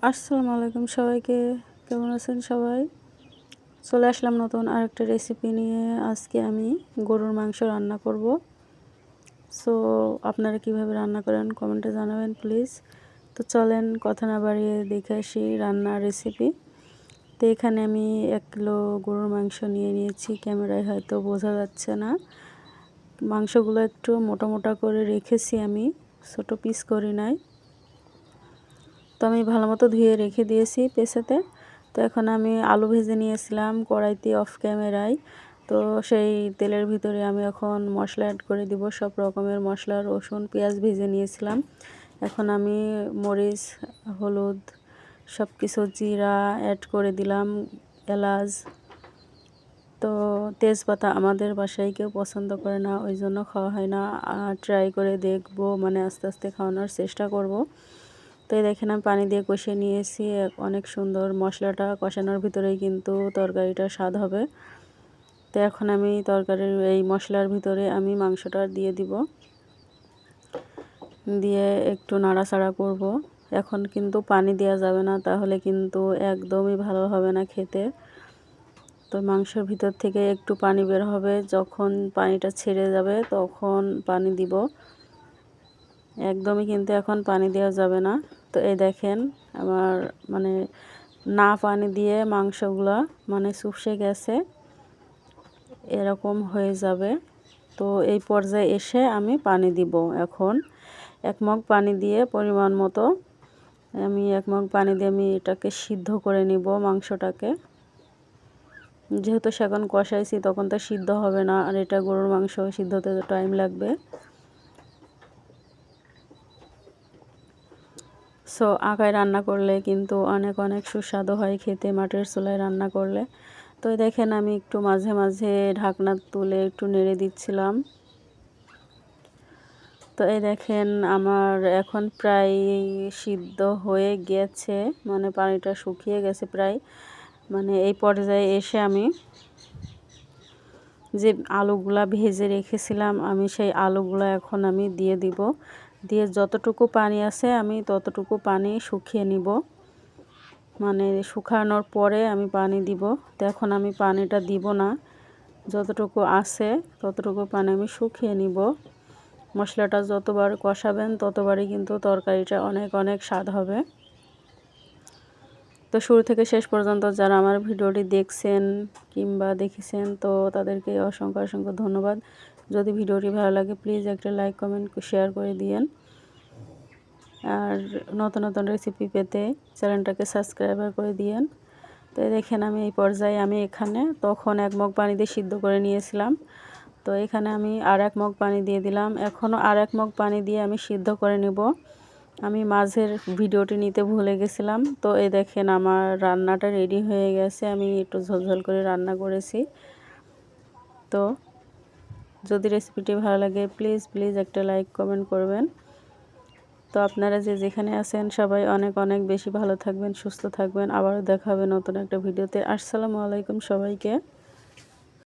আসসালামু আলাইকুম সবাইকে। কেমন আছেন সবাই? চলে আসলাম নতুন আরেকটা রেসিপি নিয়ে। আজকে আমি গরুর মাংস রান্না করব। সো আপনারা কিভাবে রান্না করেন কমেন্টে জানাবেন প্লিজ। তো চলেন কথা না বাড়িয়ে দেখে আসি রান্নার রেসিপি। তো এখানে আমি 1 কিলো গরুর মাংস নিয়ে নিয়েছি। ক্যামেরায় হয়তো বোঝা যাচ্ছে না। মাংসগুলো একটু মোটা মোটা করে রেখেছি আমি, ছোট পিস করি নাই। তো আমি ভালোমতো ধুয়ে রেখে দিয়েছি পেছাতে। তো এখন আমি আলু ভেজে নিয়েছিলাম কড়াইতে অফ ক্যামেরায়। তো সেই তেলের ভিতরে আমি এখন মশলা অ্যাড করে দিব, সব রকমের মশলা, রসুন পেঁয়াজ ভেজে নিয়েছিলাম। এখন আমি মরিচ, হলুদ সব কিছু, জিরা অ্যাড করে দিলাম, এলাচ। তো তেজপাতা আমাদের বাসায় কেউ পছন্দ করে না, ওই জন্য খাওয়া হয় না। ট্রাই করে দেখব, মানে আস্তে আস্তে খাওয়ানোর চেষ্টা করব। তো এই দেখেন আমি পানি দিয়ে কষিয়ে নিয়েছি। অনেক সুন্দর মশলাটা কষানোর ভিতরেই কিন্তু তরকারিটা স্বাদ হবে। তো এখন আমি তরকারির এই মশলার ভিতরে আমি মাংসটা দিয়ে দিব, দিয়ে একটু নাড়াচাড়া করব। এখন কিন্তু পানি দেওয়া যাবে না, তাহলে কিন্তু একদমই ভালো হবে না খেতে। তো মাংসের ভিতর থেকে একটু পানি বের হবে, যখন পানিটা ছেড়ে যাবে তখন পানি দিব। একদমই কিন্তু এখন পানি দেওয়া যাবে না। তো এই দেখেন আমার মানে না পানি দিয়ে মাংসগুলো মানে শুষে গেছে, এরকম হয়ে যাবে। তো এই পর্যায়ে এসে আমি পানি দিব। এখন 1 মগ পানি দিয়ে পরিমাণ মতো আমি 1 মগ পানি দিয়ে আমি এটাকে সিদ্ধ করে নিব মাংসটাকে। যেহেতু সেখন কষাইছি তখন তো সিদ্ধ হবে না, আর এটা গরুর মাংস, সিদ্ধ হতে টাইম লাগবে। সো আগায় রান্না করলে কিন্তু অনেক অনেক সুস্বাদু হয় খেতে, মাটির চুলায় রান্না করলে। তো দেখেন আমি একটু মাঝে মাঝে ঢাকনা তুলে একটু নেড়ে দিচ্ছিলাম। তো এই দেখেন আমার এখন প্রায় সিদ্ধ হয়ে গেছে, মানে পানিটা শুকিয়ে গেছে প্রায়। মানে এই পর্যায়ে এসে আমি যে আলুগুলা ভেজে রেখেছিলাম, আমি সেই আলুগুলা এখন আমি দিয়ে দিব। দিয়ে যতটুকু পানি আছে আমি ততটুকু পানি শুকিয়ে নিব, মানে শুকানোর পরে আমি পানি দিব। তো এখন আমি পানিটা দিব না, যতটুকু আছে ততটুকু পানি আমি শুকিয়ে নিব। মশলাটা যতবার কষাবেন ততবারই কিন্তু তরকারিটা অনেক অনেক স্বাদ হবে। তো শুরু থেকে শেষ পর্যন্ত যারা আমার ভিডিওটি দেখছেন কিংবা দেখেছেন, তো তাদেরকে অসংখ্য অসংখ্য ধন্যবাদ। যদি ভিডিওটি ভালো লাগে প্লিজ একটা লাইক, কমেন্ট, শেয়ার করে দিয়েন। আর নতুন নতুন রেসিপি পেতে চ্যানেলটাকে সাবস্ক্রাইব করে দিয়েন। তো দেখেন আমি এই পর্যায়ে আমি এখানে তখন 1 মগ পানি দিয়ে সিদ্ধ করে নিয়েছিলাম। তো এখানে আমি আর 1 মগ পানি দিয়ে দিলাম। এখনও আর 1 মগ পানি দিয়ে আমি সিদ্ধ করে নেব। আমি মাঝের ভিডিওটি নিতে ভুলে গেছিলাম। তো এই দেখেন আমার রান্নাটা রেডি হয়ে গেছে, আমি একটু ঝোলঝোল করে রান্না করেছি। তো যদি রেসিপিটি ভালো লাগে প্লিজ প্লিজ একটা লাইক, কমেন্ট করবেন। তো আপনারা যে যেখানে আছেন সবাই অনেক অনেক বেশি ভালো থাকবেন, সুস্থ থাকবেন। আবারও দেখা হবে নতুন একটা ভিডিওতে। আসসালামু আলাইকুম সবাইকে।